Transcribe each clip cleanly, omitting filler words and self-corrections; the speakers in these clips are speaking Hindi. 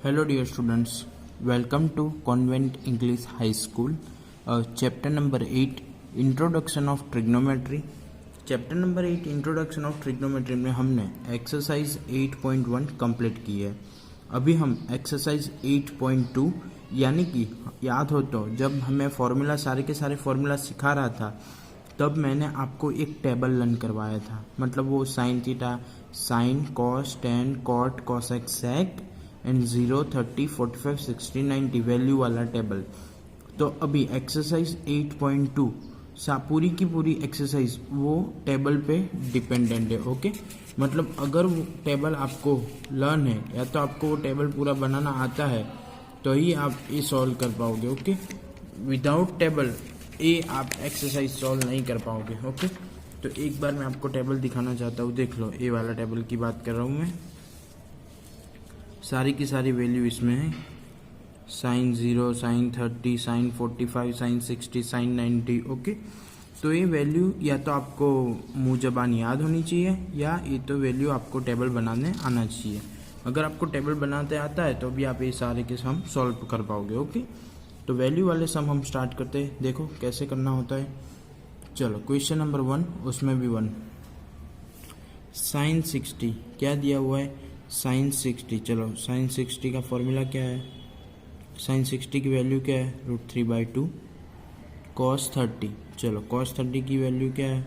Hello dear students, welcome to Convent English High School, chapter number 8 Introduction of Trigonometry. Chapter number 8 introduction of trigonometry में हमने एक्सरसाइज 8.1 कंप्लीट की है। अभी हम एक्सरसाइज 8.2 यानी कि याद हो तो जब हमें फॉर्मूला सारे के सारे फॉर्मूला सिखा रहा था तब मैंने आपको एक टेबल लर्न करवाया था, मतलब वो sine theta, sine, cos, tan, cot, cosec, sec and 0, 30, 45, 60, 90 value वाला टेबल। तो अभी एक्सरसाइज 8.2 पूरी की पूरी एक्सरसाइज वो टेबल पे डिपेंडेंट है। ओके, मतलब अगर वो टेबल आपको लर्न है या तो आपको वो टेबल पूरा बनाना आता है तो ही आप ये सॉल्व कर पाओगे। ओके, विदाउट टेबल ये आप एक्सरसाइज सॉल्व नहीं कर पाओगे। ओके, तो एक बार मैं आपको टेबल दिखाना चाहता हूँ, देख लो, ये वाला टेबल की बात कर रहा हूँ मैं। सारी की सारी वैल्यू इसमें है, sine 0, sine 30, sine 45, sine 60, sine 90। Okay, तो ये वैल्यू या तो आपको मुँह जबान याद होनी चाहिए या ये तो वैल्यू आपको टेबल बनाने आना चाहिए। अगर आपको टेबल बनाते आता है तो भी आप ये सारे के सम सॉल्व कर पाओगे। ओके, तो वैल्यू वाले सम हम स्टार्ट करते हैं, देखो कैसे करना होता है। चलो क्वेश्चन नंबर 1, उसमें भी 1, साइन 60 क्या दिया हुआ है, साइन 60। चलो साइन 60 का फॉर्मूला क्या है, साइन 60 की वैल्यू क्या है, √3/2। कॉस 30, चलो कॉस 30 की वैल्यू क्या है,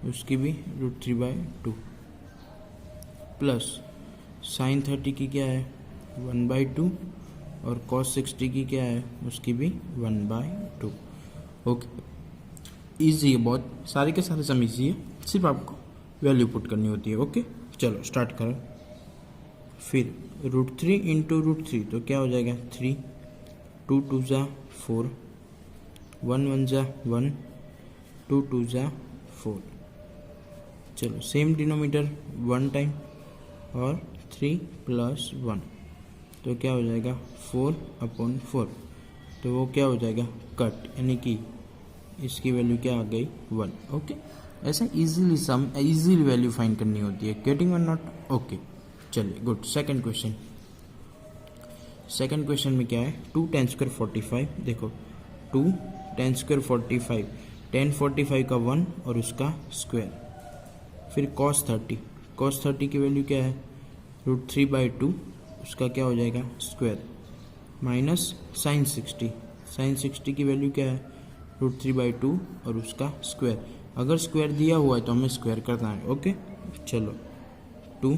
उसकी भी √3/2 प्लस साइन 30 की क्या है 1/2 और कॉस 60 की क्या है उसकी भी 1/2। ओके, ईजी है बहुत, सारे के सारे सम ईजी है, सिर्फ आपको वैल्यू पुट करनी होती है। ओके, चलो स्टार्ट करो। फिर √3 इंटू √3 तो क्या हो जाएगा 3, 2 2 जा 4, 1 1 जा 1, 2 2 जा 4। चलो सेम डिनोमीटर 1 टाइम और 3 + 1 तो क्या हो जाएगा 4/4। तो वो क्या हो जाएगा कट, यानी कि इसकी वैल्यू क्या आ गई 1। ओके, ऐसा इजीली सम इजीली वैल्यू फाइंड करनी होती है, गेटिंग और नॉट। ओके, चलिए गुड। सेकंड क्वेश्चन में क्या है, 2 10 स्क्वायर 45। देखो 2 10 स्क्वायर 45, 10 45 का 1 और उसका स्क्वायर। फिर कॉस 30 की वैल्यू क्या है √3/2, उसका क्या हो जाएगा स्क्वायर, माइनस साइन 60 की वैल्यू क्या है √3/2 और उसका स्क्वायर। अगर स्क्वायर दिया हुआ है तो हमें स्क्वायर करना है। ओके, चलो 2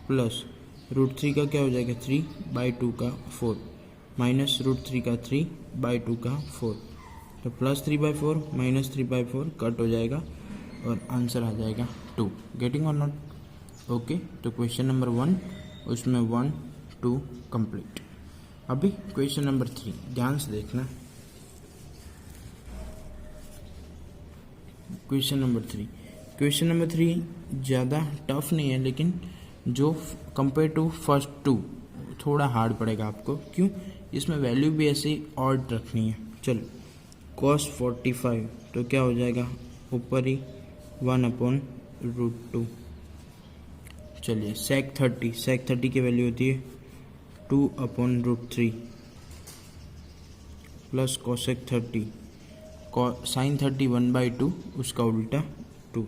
प्लस √3 का क्या हो जाएगा 3/2 का 4, माइनस √3 का 3/2 का 4, तो प्लस 3/4 माइनस 3/4 कट हो जाएगा और आंसर आ जाएगा 2। गेटिंग और नॉट। ओके, तो क्वेश्चन नंबर 1 उसमें 1 2 कंप्लीट। अभी क्वेश्चन नंबर 3 ध्यान से देखना। क्वेश्चन नंबर 3 ज़्यादा टफ नहीं है, लेकिन जो कंपेयर टू फर्स्ट 2 थोड़ा हार्ड पड़ेगा आपको। क्यों, इसमें वैल्यू भी ऐसे ऑड रखनी है। चलो cos 45 तो क्या हो जाएगा ऊपर ही 1/√2। चलिए sec 30 की वैल्यू होती है 2/√3 प्लस cosec 30, साइन 30 1/2 उसका उल्टा 2।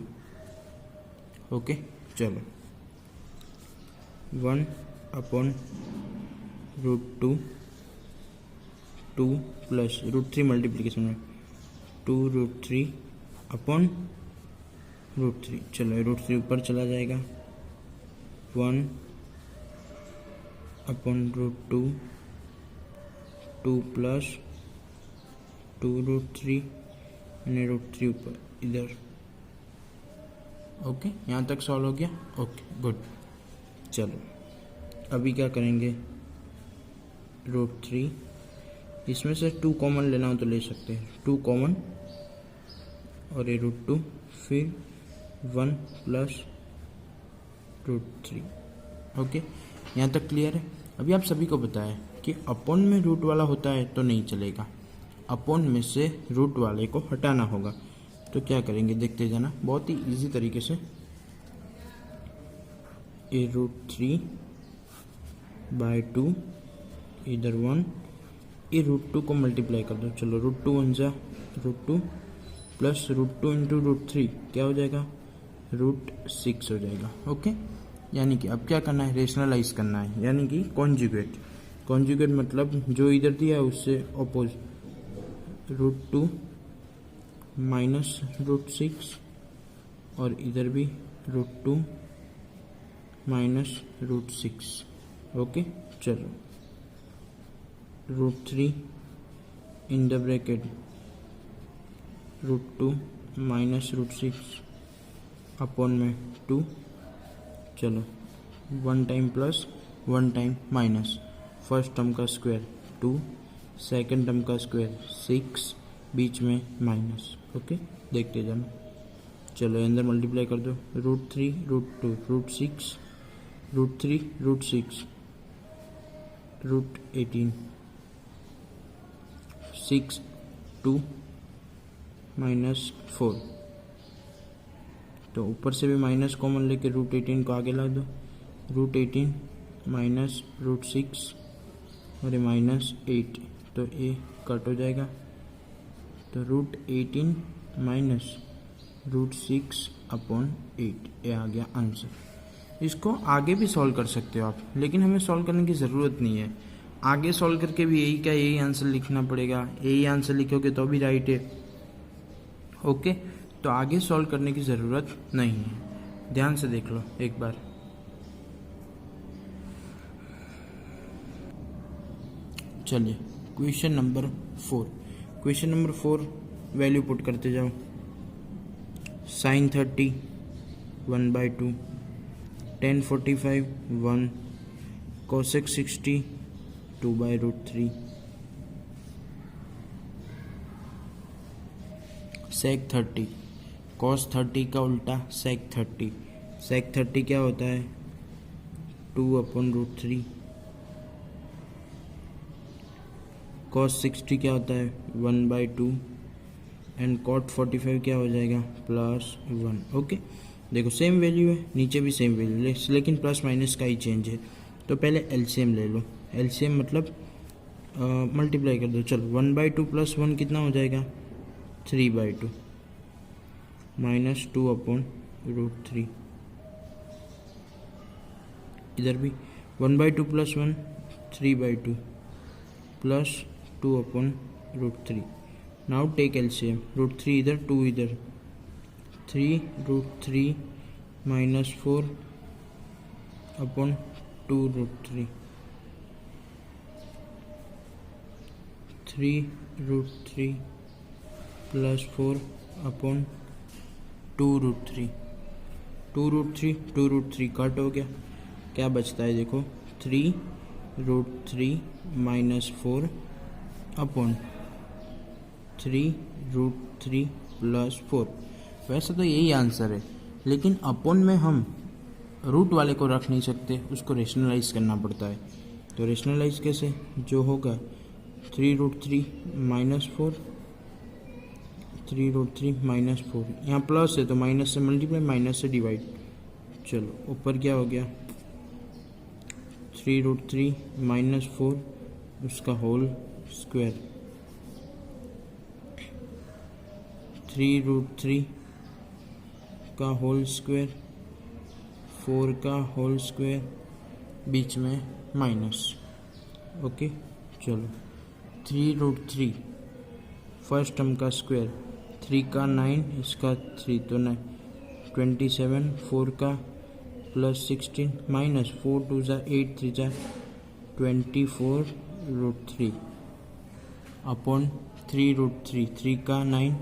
ओके, चलो 1/√2 2 प्लस √3 मल्टीप्लीकेशन में 2√3/√3। चलो √3 ऊपर चला जाएगा, 1/√2 2 प्लस 2√3 यानी √3 ऊपर इधर। ओके, यहाँ तक सॉल्व हो गया। Okay good. चलो अभी क्या करेंगे, √3 इसमें से 2 कॉमन लेना हो तो ले सकते हैं, 2 कॉमन और ये √2, फिर 1 प्लस √3। ओके, यहाँ तक क्लियर है। अभी आप सभी को पता है कि अपॉन में रूट वाला होता है तो नहीं चलेगा, अपॉन में से रूट वाले को हटाना होगा। तो क्या करेंगे देखते जाना, बहुत ही इजी तरीके से। a√3/2 इधर 1, ये √2 को मल्टीप्लाई कर दो। चलो √2 1 जा √2 प्लस √2 इंटू √3 क्या हो जाएगा, √6 हो जाएगा। ओके, यानी कि अब क्या करना है, रेशनलाइज करना है, यानी कि कॉन्जुगेट। कॉन्जुगेट मतलब जो इधर दिया है उससे अपोज, √2 माइनस √6 और इधर भी √2 माइनस √6। ओके, चलो √3 in the bracket √2 minus √6 upon में 2। चलो 1 time plus 1 time minus, first term का स्क्वायर 2, सेकंड टर्म का स्क्वायर 6, बीच में माइनस। ओके, देखते जाना। चलो अंदर मल्टीप्लाई कर दो, √3 √2 √6 √3 √6 √18 6 2 माइनस 4। तो ऊपर से भी माइनस कॉमन लेके √18 को आगे ला दो, √18 माइनस √6 और ये माइनस 8, तो ये कट हो जाएगा। तो √18 माइनस √6 अपॉन 8, ये आ गया आंसर। इसको आगे भी सॉल्व कर सकते हो आप, लेकिन हमें सॉल्व करने की ज़रूरत नहीं है। आगे सॉल्व करके भी यही का यही आंसर लिखना पड़ेगा, यही आंसर लिखोगे तो भी राइट है। ओके, तो आगे सॉल्व करने की ज़रूरत नहीं है, ध्यान से देख लो एक बार। चलिए question number 4। Question number 4 value put करते जाओ। sin 30 1/2, tan 45 1, cosec 60 2/√3, sec 30, cos 30 का उल्टा sec 30। sec 30 क्या होता है, 2/√3। cos 60 क्या होता है, 1/2 एंड cot 45 क्या हो जाएगा, +1। ओके, देखो सेम वैल्यू है, नीचे भी सेम वैल्यू, लेकिन प्लस माइनस का ही चेंज है। तो पहले एलसीएम ले लो। एलसीएम मतलब मल्टीप्लाई कर दो। चलो 1/2 + 1 कितना हो जाएगा, 3/2 माइनस 2/√3। इधर भी 1/2 + 1 3/2 प्लस 2/√3। नाउ टेक एलसीएम, √3 इधर 2 इधर, 3√3 माइनस 4/2√3, 3√3 प्लस 4/2√3। 2√3 कट हो गया, क्या बचता है देखो, 3√3 माइनस 4/3√3 प्लस 4। वैसे तो यही आंसर है, लेकिन अपॉन में हम रूट वाले को रख नहीं सकते, उसको रेशनलाइज करना पड़ता है। तो रेशनलाइज कैसे, जो होगा 3√3 माइनस 4, 3√3 माइनस 4, यहाँ प्लस है तो माइनस से मल्टीप्लाई, माइनस से डिवाइड। चलो ऊपर क्या हो गया, 3√3 माइनस 4 उसका होल स्क्वायर, 3√3 का होल स्क्वायर, 4 का होल स्क्वायर, बीच में माइनस। ओके, चलो 3√3 फर्स्ट टर्म का स्क्वायर, 3 का 9, इसका 3 तो 9 27, 4 का प्लस 16 माइनस 4 2 8 3 24√3 अपॉन 3√3, 3 का 9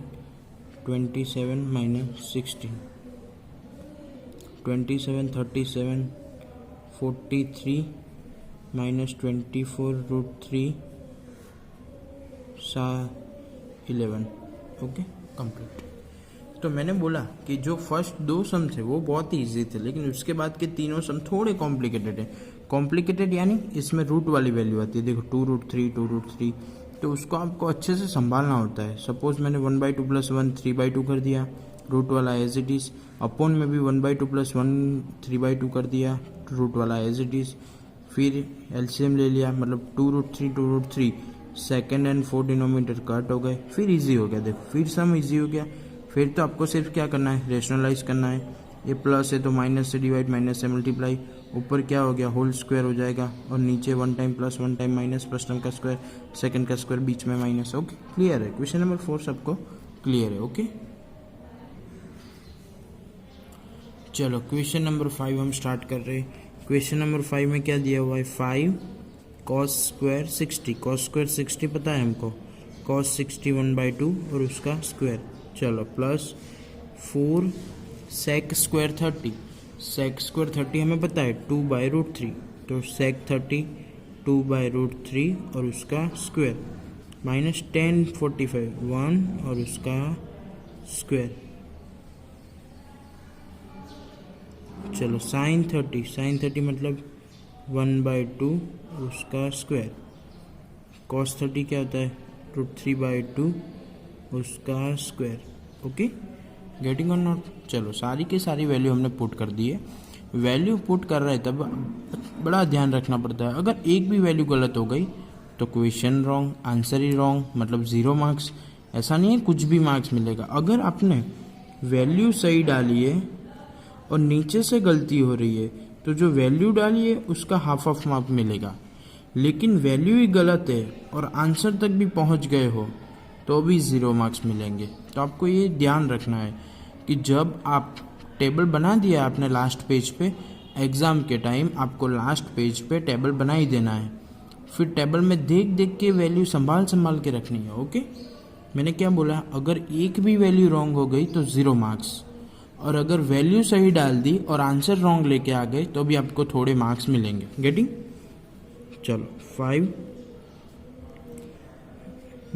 27 माइनस 16, 27 37 43 माइनस 24√3 11। Okay, complete. तो मैंने बोला कि जो फर्स्ट 2 सम थे वो बहुत ही ईजी थे, लेकिन उसके बाद के तीनों सम थोड़े कॉम्प्लिकेटेड है। कॉम्प्लिकेटेड यानी इसमें रूट वाली वैल्यू आती है, देखो 2√3, तो उसको आपको अच्छे से संभालना होता है। सपोज मैंने 1/2 + 1 3/2 कर दिया, रूट वाला एज इट इज़। अपॉन में भी 1/2 + 1 3/2 कर दिया, रूट वाला एज इट इज़। फिर एलसीएम ले लिया, मतलब 2√3 second and fourth denominator cut हो गए, फिर इजी हो गया। देखो फिर सम इजी हो गया। फिर तो आपको सिर्फ क्या करना है, रेशनलाइज करना है। ये प्लस है तो माइनस से डिवाइड, माइनस से मल्टीप्लाई, ऊपर क्या हो गया होल स्क्वायर हो जाएगा, और नीचे 1 time plus 1 time minus, first term का स्क्वायर सेकंड का स्क्वायर बीच में माइनस। ओके क्लियर है, क्वेश्चन नंबर 4 सबको क्लियर है। ओके चलो क्वेश्चन नंबर 5 हम स्टार्ट कर रहे हैं। क्वेश्चन नंबर 5 में क्या दिया हुआ है, 5 cos स्क्वायर 60, cos स्क्वायर 60 पता है हमको, cos 60 1/2 और उसका स्क्वायर। चलो plus 4 sec square 30, sec square 30 हमें पता है 2/√3, तो sec 30 2/√3 और उसका स्क्वायर, माइनस 10 45 1 और उसका स्क्वायर। चलो साइन 30 मतलब 1/2 उसका स्क्वायर, cos 30 क्या होता है √3/2 उसका स्क्वायर। ओके गेटिंग और नॉट। चलो सारी की सारी वैल्यू हमने पुट कर दी है। वैल्यू पुट कर रहे तब बड़ा ध्यान रखना पड़ता है, अगर एक भी वैल्यू गलत हो गई तो क्वेश्चन रॉन्ग, आंसर ही रॉन्ग, मतलब 0 मार्क्स। ऐसा नहीं है कुछ भी मार्क्स मिलेगा। अगर आपने वैल्यू सही डाली है और नीचे से गलती हो रही है तो जो वैल्यू डाली है उसका हाफ ऑफ मार्क मिलेगा। लेकिन वैल्यू ही गलत है और आंसर तक भी पहुंच गए हो तो भी 0 मार्क्स मिलेंगे। तो आपको ये ध्यान रखना है कि जब आप टेबल बना दिया आपने लास्ट पेज पे, एग्ज़ाम के टाइम आपको लास्ट पेज पे टेबल बना ही देना है। फिर टेबल में देख देख के वैल्यू संभाल के रखनी है। ओके मैंने क्या बोला, अगर एक भी वैल्यू रॉन्ग हो गई तो 0 मार्क्स, और अगर वैल्यू सही डाल दी और आंसर रॉन्ग लेके आ गए तो भी आपको थोड़े मार्क्स मिलेंगे। गेटिंग। चलो 5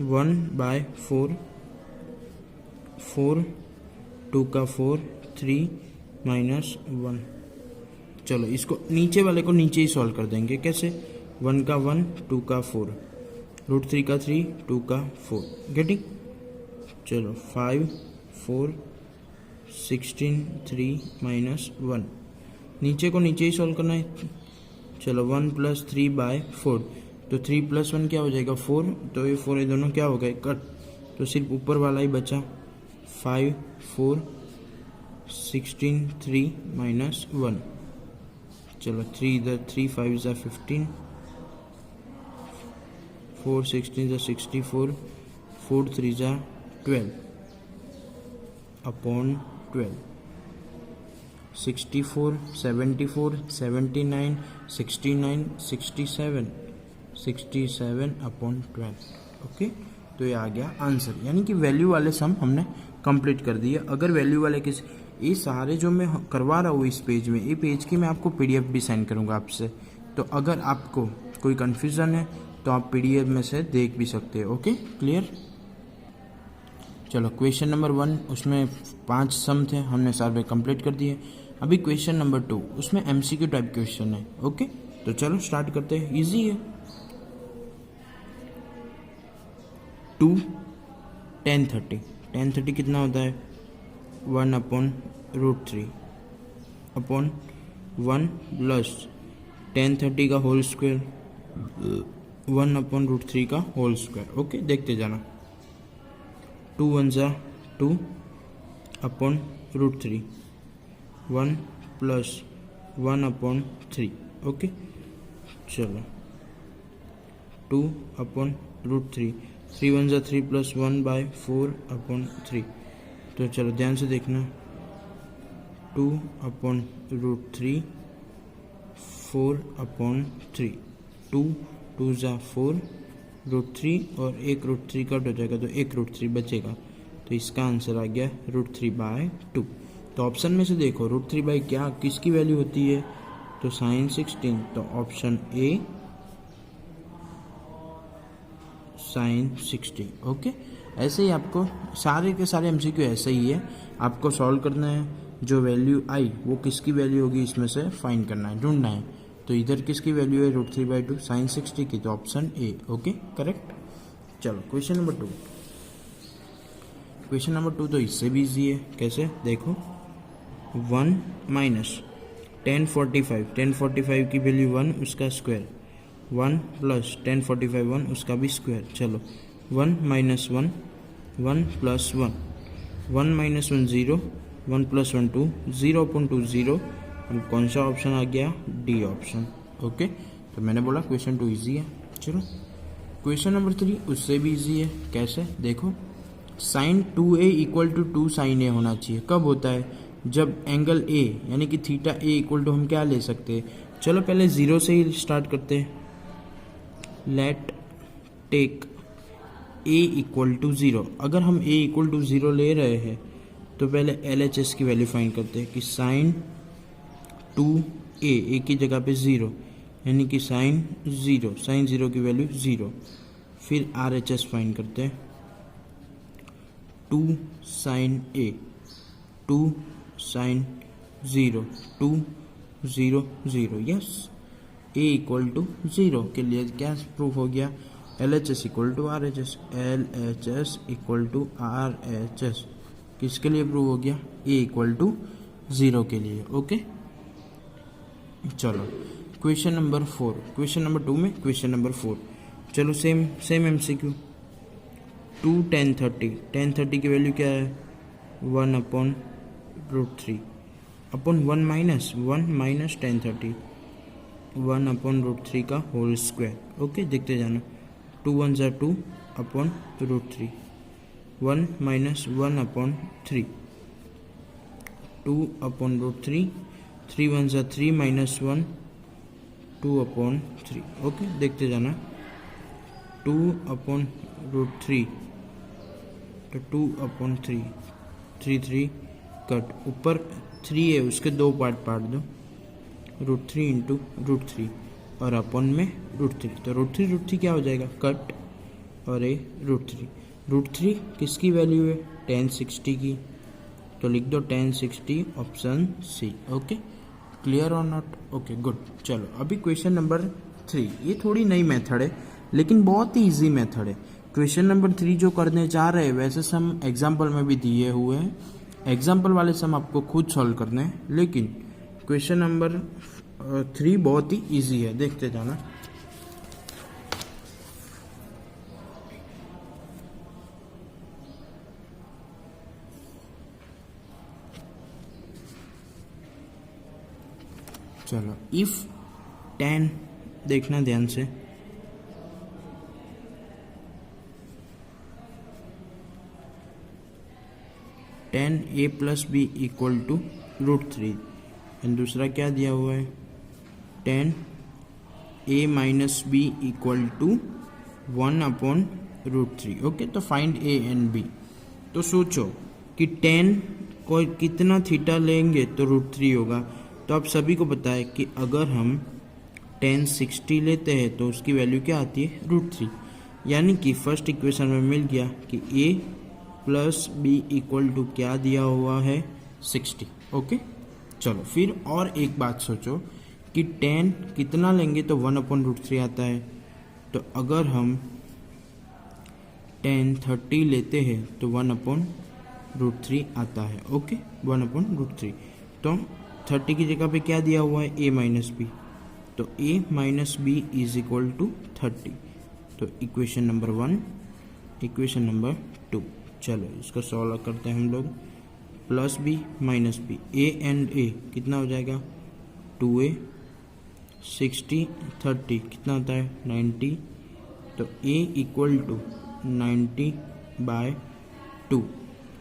1/4 4 2 का 4 3 माइनस 1। चलो इसको नीचे वाले को नीचे ही सॉल्व कर देंगे। कैसे, 1 का 1 2 का 4 √3 का 3 2 का 4। गेटिंग। चलो 5 4 16 3 माइनस 1, नीचे को नीचे ही सॉल्व करना है। चलो 1 + 3/4, तो 3 + 1 क्या हो जाएगा 4, तो ये 4 ये दोनों क्या हो गए कट, तो सिर्फ ऊपर वाला ही बचा। 5 4 16 3 माइनस 1। चलो 3 इधर 3 5 = 15 4 16 = 64 4 3 = 12 अपॉन 12। 64 74 79 69 67 67 अपॉन 12। ओके तो ये आ गया आंसर, यानी कि वैल्यू वाले सम हमने कंप्लीट कर दिए। अगर वैल्यू वाले किसी, ये सारे जो मैं करवा रहा हूँ इस पेज में, ये पेज की मैं आपको PDF भी सेंड करूँगा आपसे, तो अगर आपको कोई कन्फ्यूज़न है तो आप PDF में से देख भी सकते हो। Okay clear. चलो क्वेश्चन नंबर 1 उसमें 5 सम थे, हमने सारे कंप्लीट कर दिए। अभी क्वेश्चन नंबर 2 उसमें MCQ टाइप क्वेश्चन है। ओके तो चलो स्टार्ट करते हैं, इजी है। 2 10 30 कितना होता है 1/√3 अपॉन 1 प्लस 10 30 का होल स्क्वायर 1/√3 का होल स्क्वायर। ओके देखते जाना। 2 1 = 2 अपॉन √3 1 प्लस 1/3। ओके चलो 2 अपॉन √3 3 1 = 3 + 1/4/3। तो चलो ध्यान से देखना, 2 अपॉन √3 4/3 2 2 = 4 √3 और एक √3 कट हो जाएगा तो एक √3 बचेगा, तो इसका आंसर आ गया √3/2। तो ऑप्शन में से देखो √3 क्या किसकी वैल्यू होती है, तो sin 16, तो ऑप्शन ए sin 60। ओके ऐसे ही आपको सारे के सारे MCQ ऐसे ही है, आपको सॉल्व करना है, जो वैल्यू आई वो किसकी वैल्यू होगी इसमें से फाइंड करना है, ढूंढना है। तो इधर किसकी वैल्यू है √3/2 sin 60 की, तो ऑप्शन ए। Okay correct. चलो क्वेश्चन नंबर 2। क्वेश्चन नंबर 2 तो इससे भी इजी है। कैसे देखो, 1 - 1045 की वैल्यू 1, उसका स्क्वायर 1 प्लस 1045 1, उसका भी स्क्वायर। चलो 1 minus 1 1 plus 1 1 minus 1 0 1 plus 1 2 0 upon 2 0। और कौन सा ऑप्शन आ गया? D option. ओके, तो मैंने बोला क्वेश्चन 2 ईजी है। चलो क्वेश्चन नंबर 3 उससे भी ईजी है। कैसे? देखो, sine 2a equal to 2 sine A होना चाहिए। कब होता है? जब एंगल ए यानी कि थीटा ए इक्वल टू हम क्या ले सकते हैं? चलो पहले 0 से ही स्टार्ट करते हैं। Let take a equal to 0। अगर हम a इक्वल टू 0 ले रहे हैं तो पहले LHS की वैल्यू फाइंड करते हैं कि साइन 2a, a की जगह पे 0 यानी कि साइन 0 की वैल्यू 0। फिर RHS फाइंड करते हैं, 2 sine a 2 sine 0 2 0 0। Yes, a equal to 0 के लिए क्या प्रूफ हो गया? LHS equal to RHS। LHS equal to RHS किसके लिए प्रूव हो गया? a इक्वल टू 0 के लिए। ओके, चलो क्वेश्चन नंबर 4, क्वेश्चन नंबर 2 में क्वेश्चन नंबर 4। चलो सेम MCQ। 2 tan 30 की वैल्यू क्या है? 1 upon √3 upon 1 minus tan 30 1 upon √3 का होल स्क्वायर। ओके, देखते जाना। 2 1 ज़ा 2 अपॉन √3 1 माइनस 1 अपॉन 3 2 अपॉन √3 3 1 ज़ा 3 माइनस 1 2 अपॉन 3। ओके, देखते जाना। 2 अपॉन √3 तो 2 अपॉन 3 3 3 कट, ऊपर 3 है उसके 2 पार्ट दो, √3 इंटू √3 और अपॉन में √3। तो √3 क्या हो जाएगा? कट और ये √3 किसकी वैल्यू है? tan 60 की। तो लिख दो tan 60 option C. Okay, clear और नॉट? Okay, good. चलो अभी क्वेश्चन नंबर 3, ये थोड़ी नई मेथड है लेकिन बहुत ही इजी मेथड है। क्वेश्चन नंबर 3 जो करने जा रहे हैं वैसे सम एग्जाम्पल में भी दिए हुए हैं, एग्जाम्पल वाले सम आपको खुद सॉल्व करने हैं, लेकिन क्वेश्चन नंबर 3 बहुत ही इजी है, देखते जाना। चलो, इफ tan, देखना ध्यान से, tan a plus b equal to √3 and दूसरा क्या दिया हुआ है? tan a minus b equal to 1 upon √3। Okay, तो फाइंड a एंड b। तो सोचो कि tan को कितना थीटा लेंगे तो √3 होगा। तो आप सभी को पता है कि अगर हम tan 60 लेते हैं तो उसकी वैल्यू क्या आती है? √3। यानी कि फर्स्ट इक्वेशन में मिल गया कि a plus b equal to क्या दिया हुआ है? 60। ओके, चलो फिर और एक बात सोचो कि tan कितना लेंगे तो 1 अपॉन √3 आता है। तो अगर हम tan 30 लेते हैं तो 1 अपॉन √3 आता है। Okay, 1 upon √3। तो 30 की जगह पे क्या दिया हुआ है? a minus b. तो a minus b is equal to 30। तो इक्वेशन नंबर 1, इक्वेशन नंबर 2। चलो इसको सॉल्व करते हैं हम लोग। Plus b minus b, a and a कितना हो जाएगा? 2a 60 30 कितना होता है? 90। तो a इक्वल टू 90/2।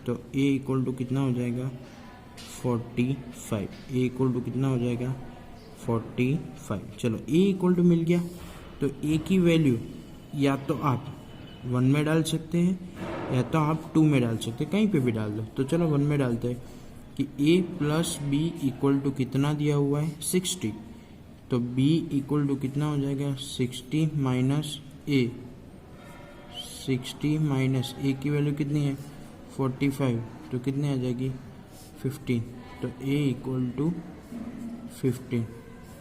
तो a इक्वल टू कितना हो जाएगा? 45। a इक्वल टू कितना हो जाएगा? 45। चलो a इक्वल टू मिल गया। तो a की वैल्यू या तो आप 1 में डाल सकते हैं या तो आप 2 में डाल सकते हैं, कहीं पे भी डाल दो। तो चलो 1 में डालते हैं कि a plus b equal to कितना दिया हुआ है? 60। तो b इक्वल टू कितना हो जाएगा? 60 माइनस a। 60 माइनस a की वैल्यू कितनी है? 45। तो कितनी आ जाएगी? 15। तो a equal to 15।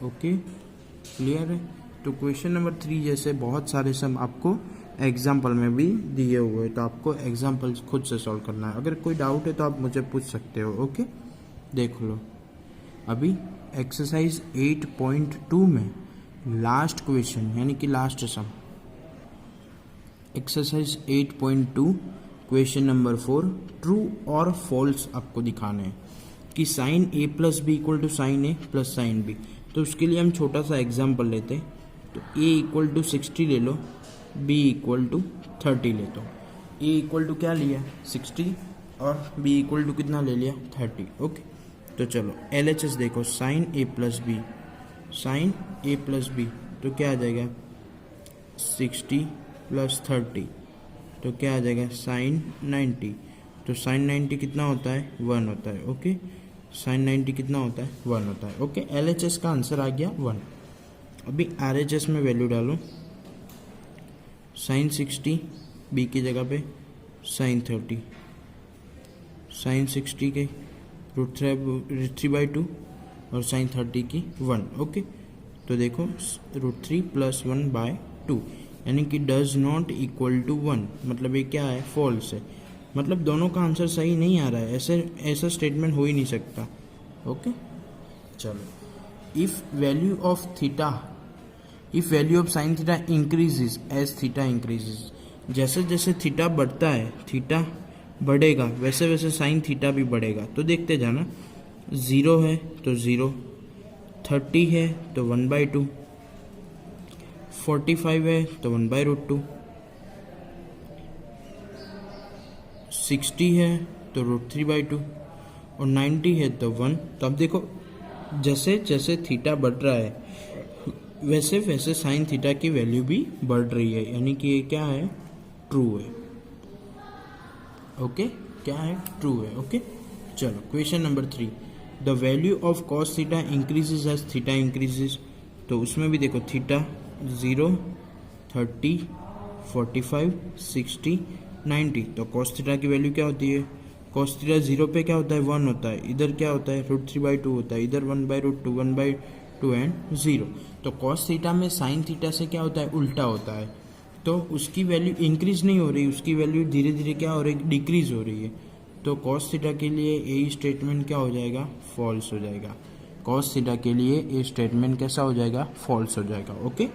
Okay, clear है? तो क्वेश्चन नंबर 3 जैसे बहुत सारे सम आपको एग्जाम्पल में भी दिए हुए हैं, तो आपको एग्जाम्पल खुद से सॉल्व करना है। अगर कोई डाउट है तो आप मुझे पूछ सकते हो। ओके, देख लो। अभी एक्सरसाइज 8.2 में लास्ट क्वेश्चन यानी कि last sum, exercise 8.2 question number 4, true और फॉल्स आपको दिखाने हैं कि sine a plus b equal to sine a plus sine b. तो उसके लिए हम छोटा सा एग्जाम्पल लेते हैं। तो a इक्वल टू 60 ले लो, b इक्वल टू 30 ले दो। a इक्वल टू क्या लिया 60 और b इक्वल टू कितना ले लिया 30। ओके, तो चलो LHS देखो, sine a plus b, sine a plus b तो क्या आ जाएगा 60 प्लस 30 तो क्या आ जाएगा साइन 90। तो साइन 90 कितना होता है 1 होता है। ओके, साइन 90 कितना होता है 1 होता है। ओके, LHS का आंसर आ गया 1। अभी RHS में वैल्यू डालो, साइन 60 बी की जगह पे साइन 30, साइन 60 के √3/2 और साइन 30 की 1। ओके, तो देखो √3 + 1/2 यानी कि डज नॉट इक्वल टू 1, मतलब ये क्या है फॉल्स है, मतलब दोनों का आंसर सही नहीं आ रहा है। ऐसा स्टेटमेंट हो ही नहीं सकता। ओके, चलो, if value of sine theta increases as theta increases, जैसे जैसे थीटा बढ़ता है, थीटा बढ़ेगा वैसे वैसे साइन थीटा भी बढ़ेगा। तो देखते जाना, 0 है तो 0, 30 है तो 1/2, 45 है तो 1/√2, 60 है तो √3/2 और 90 है तो 1। तो अब देखो जैसे जैसे थीटा बढ़ रहा है वैसे वैसे साइन थीटा की वैल्यू भी बढ़ रही है, यानी कि ये क्या है ट्रू है। ओके, क्या है ट्रू है। ओके, चलो question number 3, the value of cos theta increases as theta increases. तो उसमें भी देखो थीटा 0, 30, 45, 60, 90, तो कॉस थीटा की वैल्यू क्या होती है, कॉस थीटा 0 पे क्या होता है 1 होता है, इधर क्या होता है √3/2 होता है, इधर 1/√2, 1/2 एंड 0। तो कॉस थीटा में साइन थीटा से क्या होता है उल्टा होता है, तो उसकी वैल्यू इंक्रीज नहीं हो रही, उसकी वैल्यू धीरे धीरे क्या हो रही है डिक्रीज हो रही है। तो कॉस थीटा के लिए ये स्टेटमेंट क्या हो जाएगा फॉल्स हो जाएगा। कॉस थीटा के लिए ये स्टेटमेंट कैसा हो जाएगा फॉल्स हो जाएगा। ओके,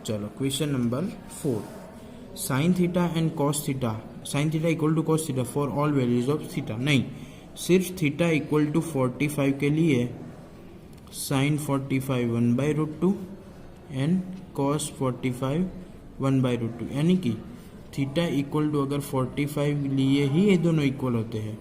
चलो question number 4, sine theta and cos theta, sine theta equal to cos theta for all values of theta. नहीं, सिर्फ थीटा इक्वल टू 45 के लिए साइन 45 1/√2 एंड कॉस 45 1/√2, यानी कि थीटा इक्वल टू अगर 45 लिए ही ये दोनों इक्वल होते हैं,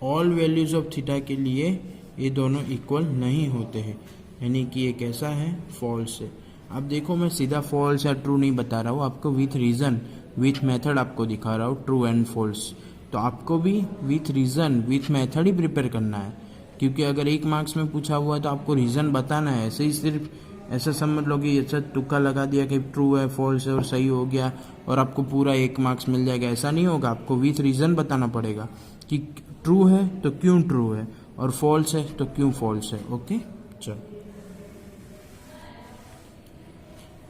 ऑल वैल्यूज ऑफ थीटा के लिए ये दोनों इक्वल नहीं होते हैं, यानी कि ये कैसा है फॉल्स है। अब देखो मैं सीधा फॉल्स या ट्रू नहीं बता रहा हूँ, आपको विथ रीज़न विथ मेथड आपको दिखा रहा हूँ ट्रू एंड फॉल्स। तो आपको भी with reason with method he prepare करना है, क्योंकि अगर 1 मार्क्स में पूछा हुआ है तो आपको रीज़न बताना है। ऐसे ही सिर्फ ऐसा समझ लो कि ऐसा तुक्का लगा दिया कि ट्रू है फॉल्स है और सही हो गया और आपको पूरा 1 मार्क्स मिल जाएगा, ऐसा नहीं होगा। आपको विथ रीज़न बताना पड़ेगा कि ट्रू है तो क्यों ट्रू है और फॉल्स है तो क्यों फॉल्स है। ओके, चलो,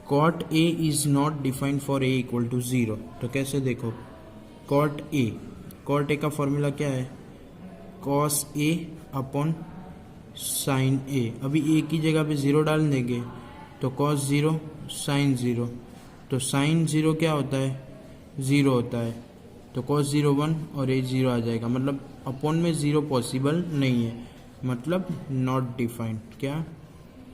cot a is not defined for a equal to 0। तो कैसे देखो, कॉट ए का फॉर्मूला क्या है कॉस ए अपॉन साइन ए। अभी ए की जगह पे 0 डाल देंगे तो कॉस 0 साइन 0, तो साइन 0 क्या होता है 0 होता है, तो कॉस 0 1 और ए 0 आ जाएगा, मतलब अपॉन में 0 पॉसिबल नहीं है, मतलब नॉट डिफाइंड। क्या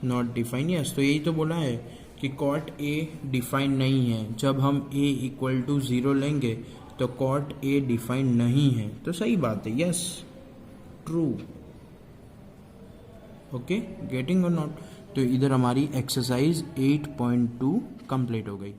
नॉट डिफाइंड, यस। तो यही तो बोला है कि कॉट ए डिफाइंड नहीं है। जब हम ए इक्वल टू 0 लेंगे तो कॉट ए डिफाइंड नहीं है, तो सही बात है, यस ट्रू। ओके, गेटिंग और नॉट। तो इधर हमारी एक्सरसाइज 8.2 कंप्लीट हो गई।